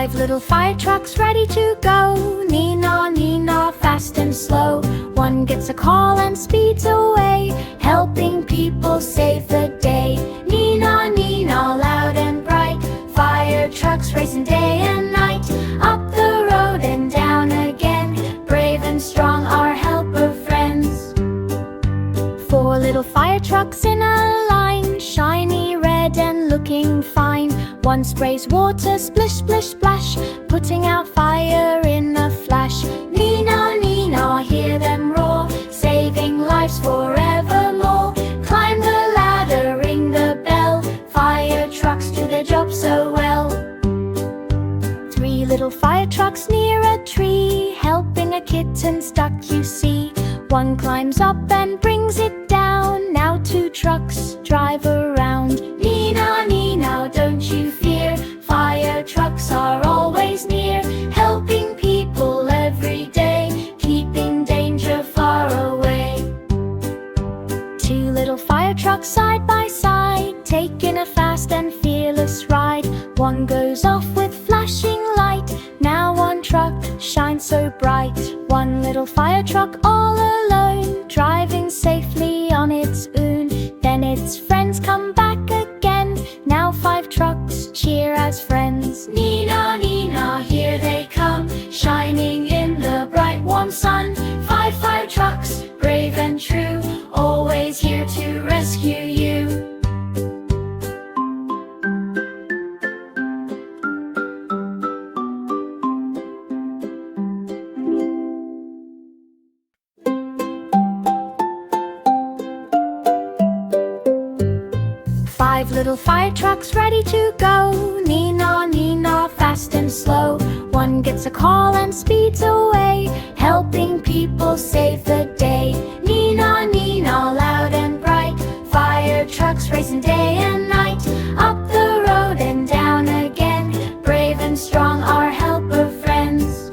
5 little fire trucks ready to go. Nee-naw, nee-naw, fast and slow. One gets a call and speeds away, helping people save the day. Nee-naw, nee-naw, loud and bright. Fire trucks racing day and night. Up the road and down again. Brave and strong, our helper friends. 4 little fire trucks in a line, shiny red and looking fine. One sprays water, splish, splish, splash, putting out fire in a flash. Nee-naw, nee-naw, hear them roar, saving lives forevermore. Climb the ladder, ring the bell, fire trucks do their job so well. 3 little fire trucks near a tree, helping a kitten stuck, you see. One climbs up and brings it down, now 2 trucks drive around. Nee-naw, nee-naw, don't you fear, fire trucks are always near, helping people every day, keeping danger far away. 2 little fire trucks side by side, taking a fast and fearless ride. One goes off with flashing light, now 1 truck shines so bright. 1 little fire truck all alone, driving safely on its own. Then its friends come back again, now 5 trucks cheer as friends. Nee-naw, nee-naw, here they come, shining in the bright warm sun. 5 fire trucks, brave and true, always here to rescue you. Five little fire trucks ready to go. Nee-naw, nee-naw, fast and slow. One gets a call and speeds away, helping people save the day. Nee-naw, nee-naw, loud and bright. Fire trucks racing day and night. Up the road and down again. Brave and strong, our helper friends.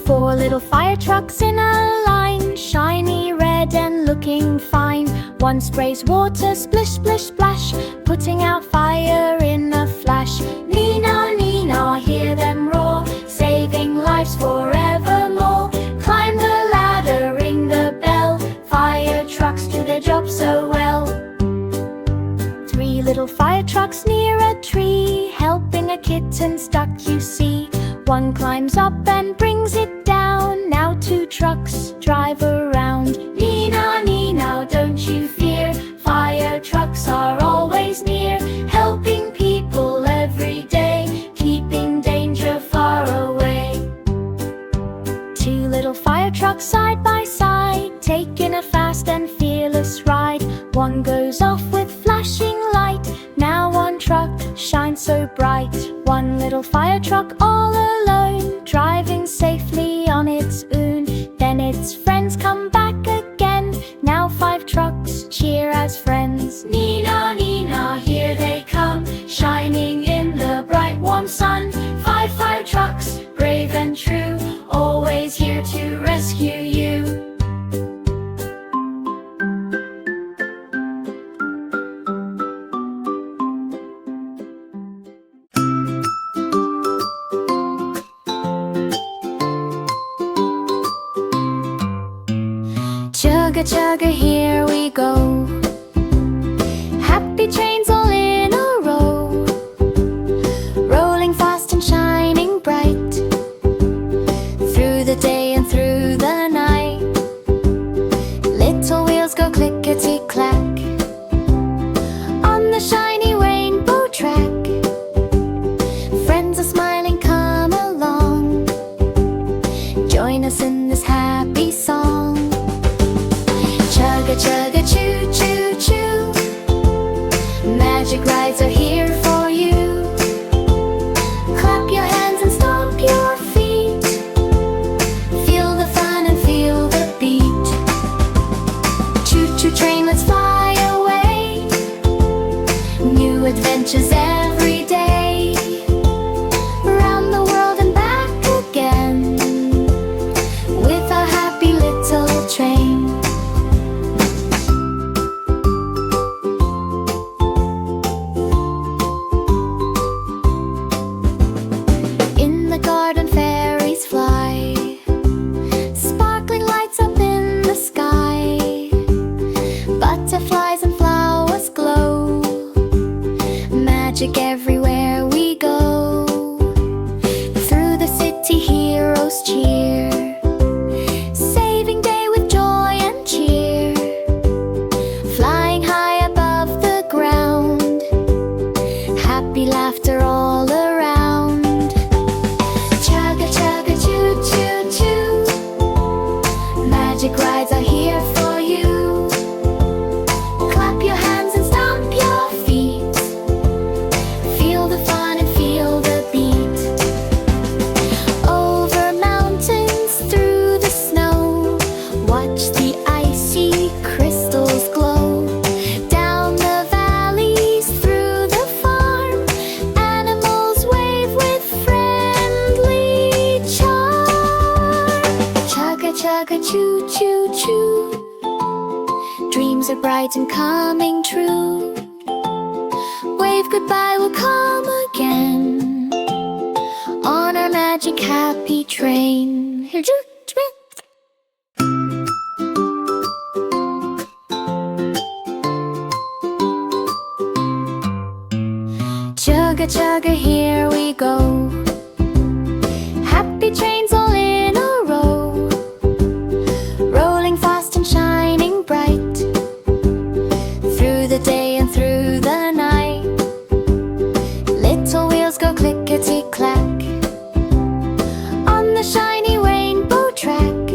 4 little fire trucks in a line, shiny red and looking fine. One sprays water, splish, splish, splash, putting out fire in a flash. Nee-naw, nee-naw, hear them roar, saving lives forevermore. Climb the ladder, ring the bell, fire trucks do their job so well. 3 little fire trucks near a tree, helping a kitten stuck, you see. One climbs up and brings it down, now 2 trucks drive around. Nee-naw, nee-naw, don't you fear, fire trucks are always near, helping people every day, keeping danger far away. 2 little fire trucks side by side, taking a fast and fearless ride. One goes off with flashing light, now 1 truck shines so bright. 1 little fire truck all alone, driving safely on its own. Then its friends come back again, now 5 trucks cheer as friends. Nee-naw, nee-naw, here they come, shining in the bright warm sun. 5 fire trucks, brave and true, always here to rescue you. Chugga chugga, here we go. Happy trains all in a row, rolling fast and shining bright, through the day and through the night. Little wheels go clickety-clack on the shiny rainbow track. Friends are smiling, come along, join us in this happy song. Chugga chugga, choo choo choo, magic rides are here for you. Clap your hands and stomp your feet, feel the fun and feel the beat. Choo choo train, let's fly away, new adventures every day. Around the world and back again, with our happy little train. chugga choo choo choo. Dreams are bright and coming true. Wave goodbye, we'll come again on our magic happy train. Here, chugga chugga, here we go. Happy trains all in a row, rolling fast and shining bright, through the day and through the night. Little wheels go clickety-clack on the shiny rainbow track.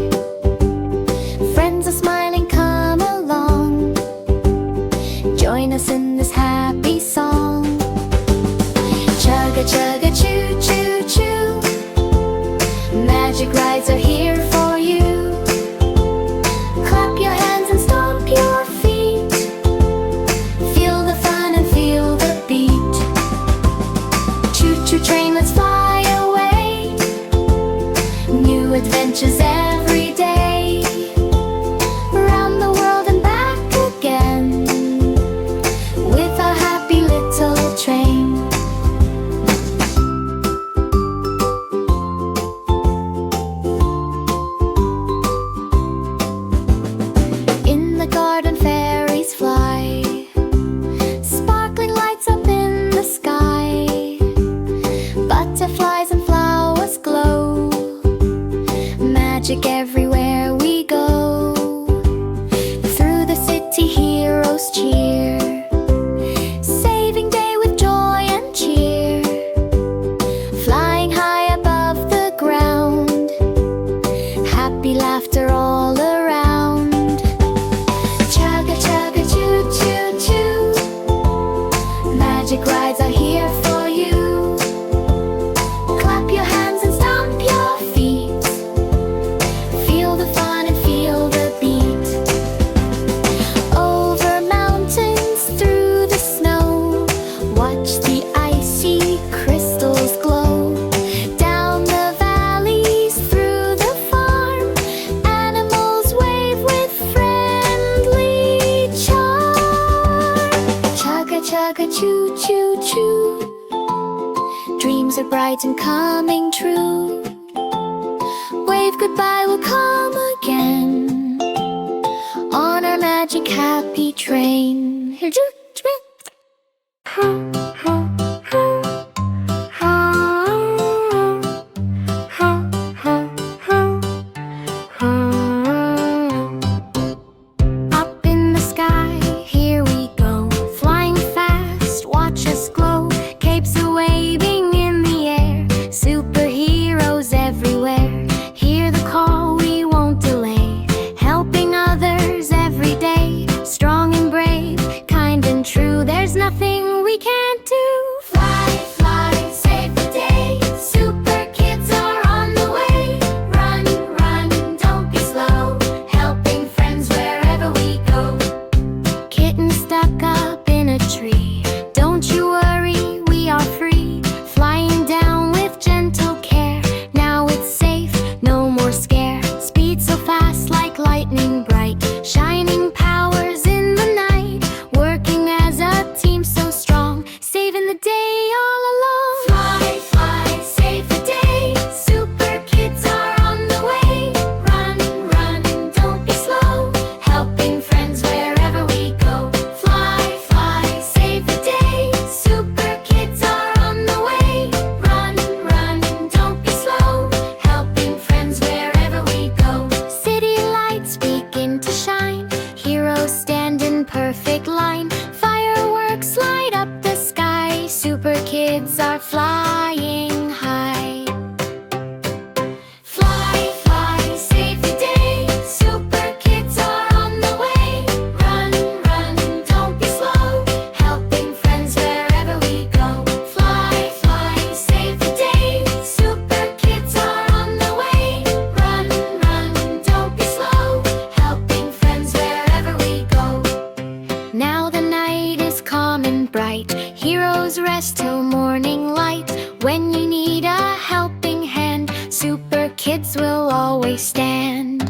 Friends are smiling, come along, join us in this happy song. Chugga chugga choo choo choo, magic rides are here for you. Clap your hands and stomp your feet, feel the fun and feel the beat. Choo choo train, let's fly away, new adventures every day, around the world and back again, with our happy little train. Butterflies and flowers glow, magic everywhere we go. Through the city heroes cheer, saving day with joy and cheer. Flying high above the ground, happy laughter all around. Chugga chugga choo choo choo, magic rides are here for you. Chugga choo choo choo, dreams are bright and coming true. Wave goodbye, we'll come again on our magic happy train. Here, up in the sky, here we go, flying fast, watch us glow. Capes are waving in the air, superheroes everywhere. Hear the call, we won't delay, helping others every day. Strong and brave, kind and true, there's nothing we can't do. Fly, fly, save the day, super kids are on the way. Run, run, don't be slow, helping friends wherever we go. Kitten stuck up in a tree, don't you worry, we are free. Flying down with gentle care, now it's safe, no more scare. Speed so fast like lightning bright, shining powers in the night. Working as a team so strong, saving the day all along. Fly, fly, save the day, super kids are on the way. Run, run, don't be slow, helping friends wherever we go. Fly, fly, save the day, super kids are on the way. Run, run, don't be slow, helping friends wherever we go. City lights begin to shine, heroes stand in perfect line. Fireworks light up the sky, super kids are flying high. Fly, fly, save the day, super kids are on the way. Run, run, don't be slow, helping friends wherever we go. Fly, fly, save the day, super kids are on the way. Run, run, don't be slow, helping friends wherever we go. Now the night is calm and bright, heroes rest till morning light. When you need a helping hand, super kids will always stand.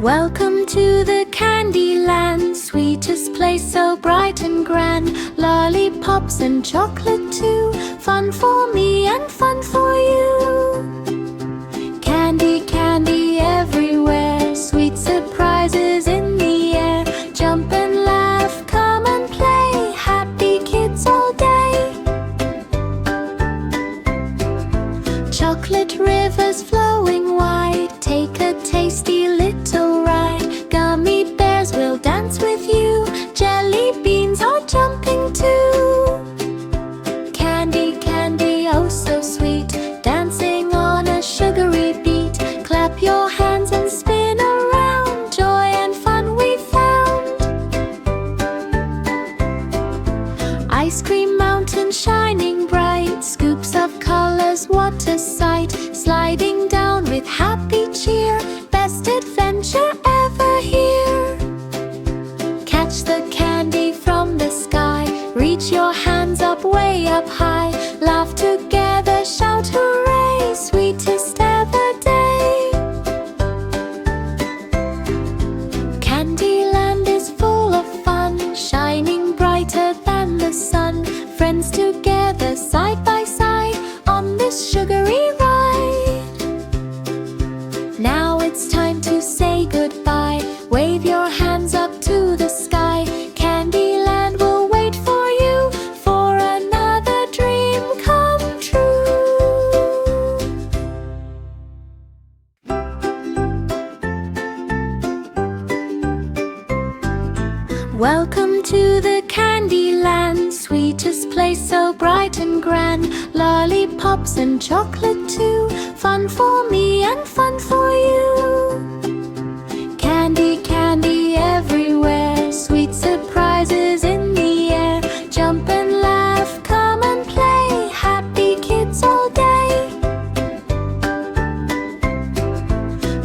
Welcome to the candy land, sweetest place so bright and grand. Lollipops and chocolate too, fun for me and fun for you. Candy, candy everywhere, sweet surprises in the air. Jump and laugh, come and play, happy kids all day. Chocolate rivers flowing wide, take a tasty little ride. Gummy bears will dance with you, jelly beans are jumping too. Candy, candy, oh so sweet, dancing on a sugary beat. Clap your hands and spin around, joy and fun we found. Ice cream mountain shining bright, scoops of colors, what a sight. Sliding down with happy cheer, best adventure ever here. Catch the candy from the sky, reach your hands up way up high. Laugh together, shout hooray, sweetest ever day. Candyland is full of fun, shining brighter than the sun. Friends together side by side on this sugary ride. Now it's time to say goodbye, wave your hands up to the sky. Candyland will wait for you, for another dream come true. Welcome to the Candyland, sweetest place so bright and grand. Lollipops and chocolate too, fun for me and fun for you. Candy, candy everywhere, sweet surprises in the air. Jump and laugh, come and play, happy kids all day.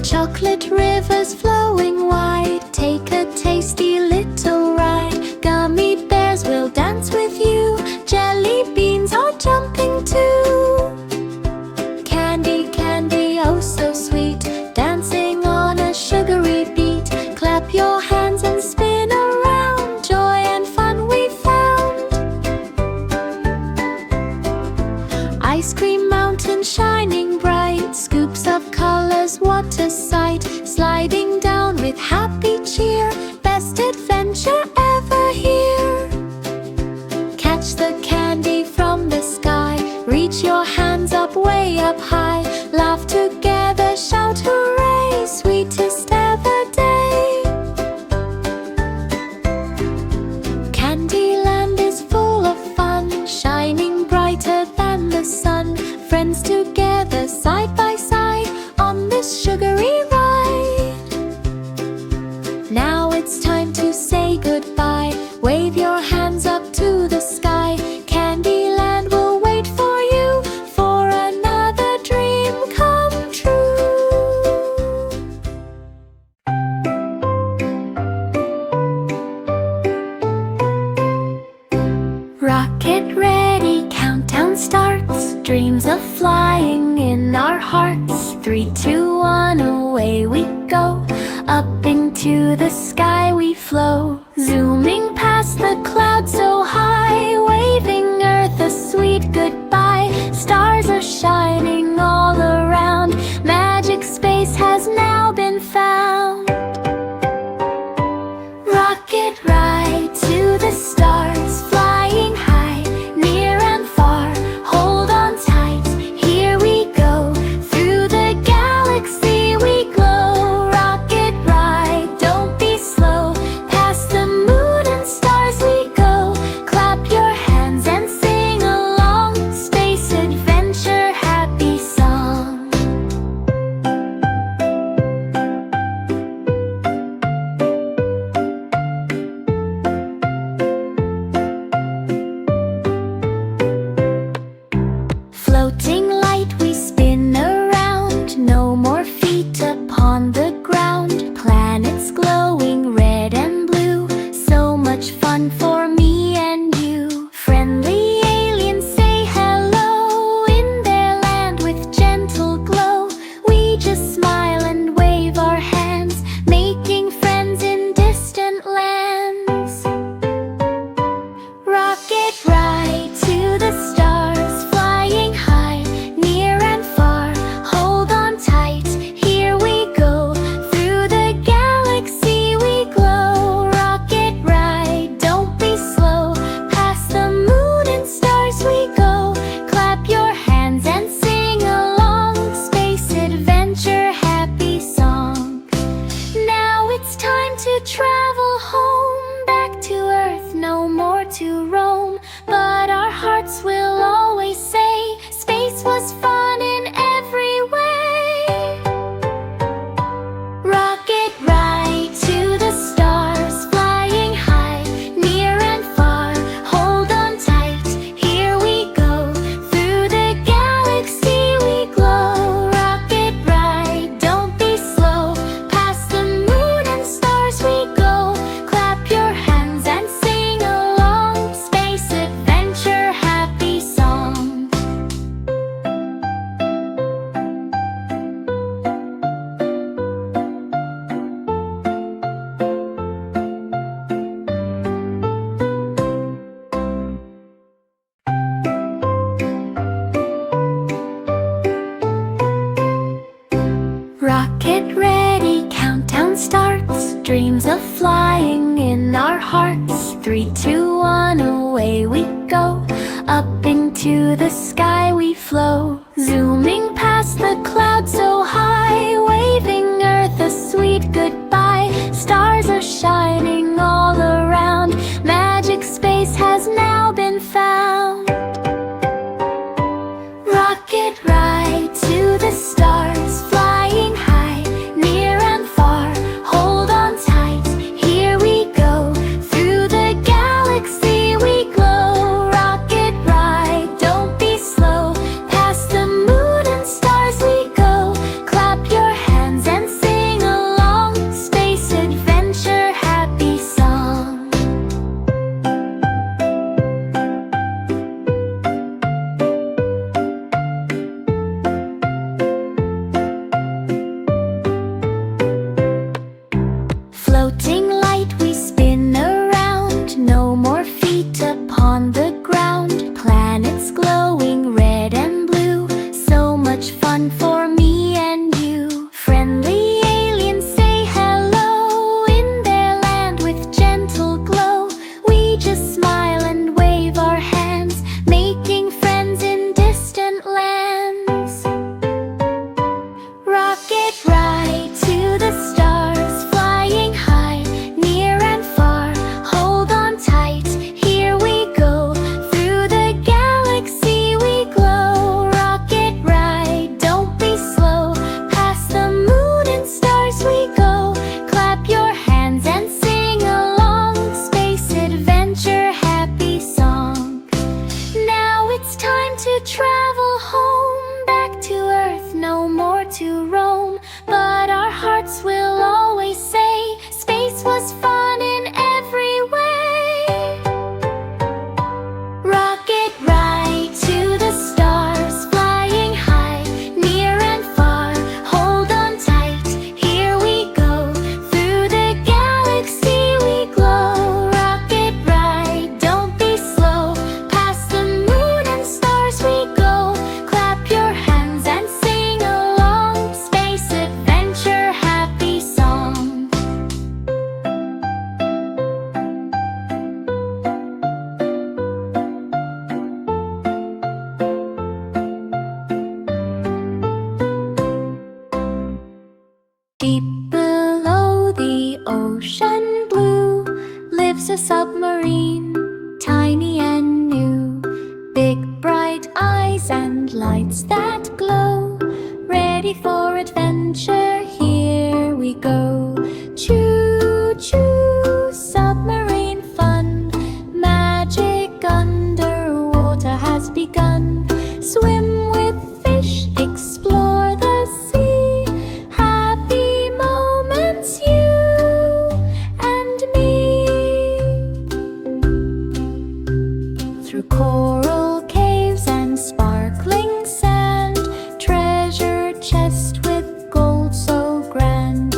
Chocolate rivers flowing wide, take a tasty little ride. Gummy bears will dance with you, jelly beans are jumping too. Candy, candy, oh so sweet, dancing on a sugary beat. Clap your hands and spin around, joy and fun we found. Ice cream mountain shining bright, scoops of colors, what a sight. Sliding down with happy cheer, best adventure ever here. Catch the candy from the sky, reach your hands up way up high. Laugh together, shout hooray, sweetest ever day. Candyland is full of fun, shining brighter than the sun. Friends together side by side on this sugary ride. Now it's time to say goodbye, wave your hands up to the sky. Candyland will wait for you, for another dream come true. Rocket ready, countdown starts, dreams of flying in our hearts. 3, 2, 1, away we go, up into the sky we flow. Zooming past the clouds so high, waving Earth a sweet goodbye. Stars are shining all around, magic space has now been found. Rocket ride to the stars, flying high, near and far. Hold on tight, here we go, through the galaxy we glow. Rocket ride, don't be slow, past the moon and stars we go. Clap your hands and sing along, space adventure happy song. Floating light we spin around, no more feet upon the ground. Planets glowing red and blue, so much fun for me and you. Friendly aliens say hello, in their land with gentle glow. We just smile and wave our hands, make Rocket ready, countdown starts. Dreams of flying in our hearts. 3, 2, 1, away we go. Up into the sky we flow. Zooming past the clouds so high. Waving Earth a sweet goodbye. Stars are shining all around. Magic space has now been found. Rocket ride to the stars. Flying high, near and far. Hold on tight, here we go. Through the galaxy we glow. Rocket ride, don't be slow. Past the moon and stars we go. Clap your hands and sing along. Space adventure happy song. Floating light we spin around. No more feet upon the ground. Planets glowing red and blue. So much fun for me and you. Friendly aliens say hello. In their land with gentle glow. We just smile and wave our hands. Making friends in distant lands. Rocket ride to the stars. Flying high, near and far. Hold on tight, here we go. Through the galaxy we glow. Rocket ride, don't be slow. Past the moon and stars we go. Clap your hands and sing along. Space adventure happy song. Now it's time to travel home. Back to Earth, no more to roam. But our hearts will always say space was fun in every way. Rocket ride to the stars. Flying high, near and far. Hold on tight, here we go. Through the galaxy we glow. Rocket ride, don't be slow. Past the moon and stars we go. Clap your hands and sing along. Space adventure happy song. Deep below the ocean blue lives a submarine, tiny and new. Big bright eyes and lights that glow. Ready for adventure, here we go. Choo choo, submarine fun. Magic underwater has begun. Swim with fish, explore the sea. Happy moments, you and me. Through coral caves and sparkling sand. Treasure chest with gold so grand.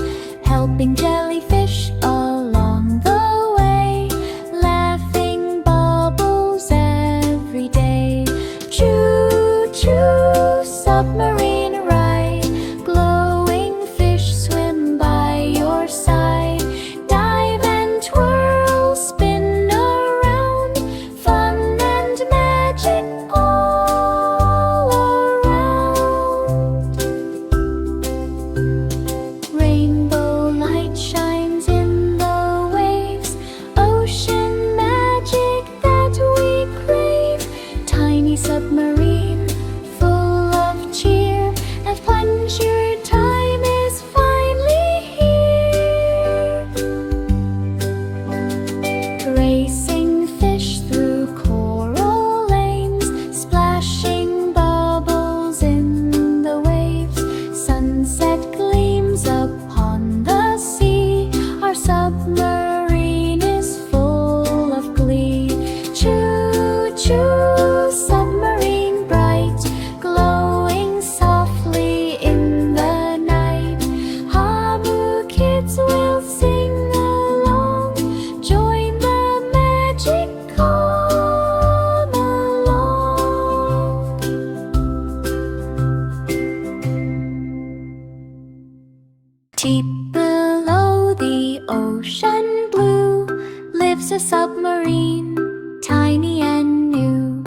Deep below the ocean blue lives a submarine, tiny and new.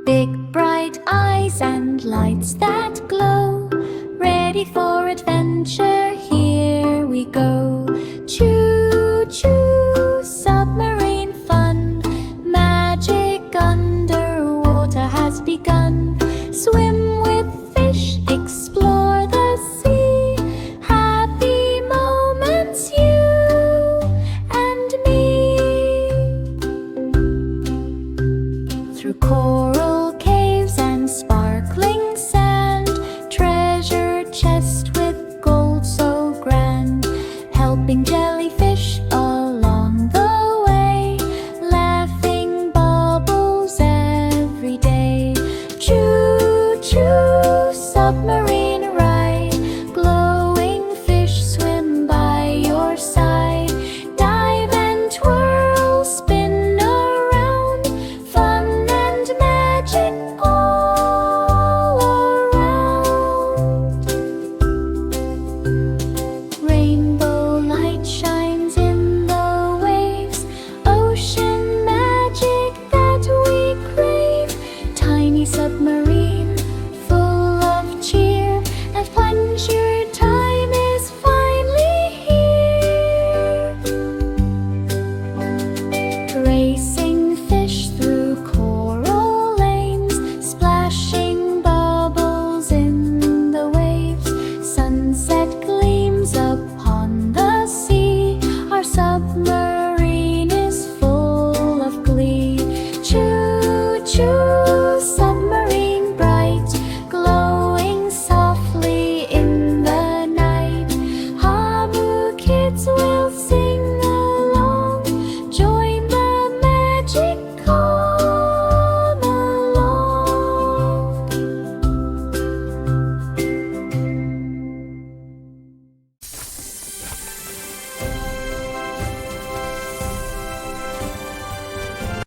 Big bright eyes and lights that glow, ready for adventure, here we go. Choo choo, submarine fun, magic underwater has begun. Swim with fish, explore the sea, happy moments you and me. Through coral caves and sparkling sand, treasure chest with gold so grand, helping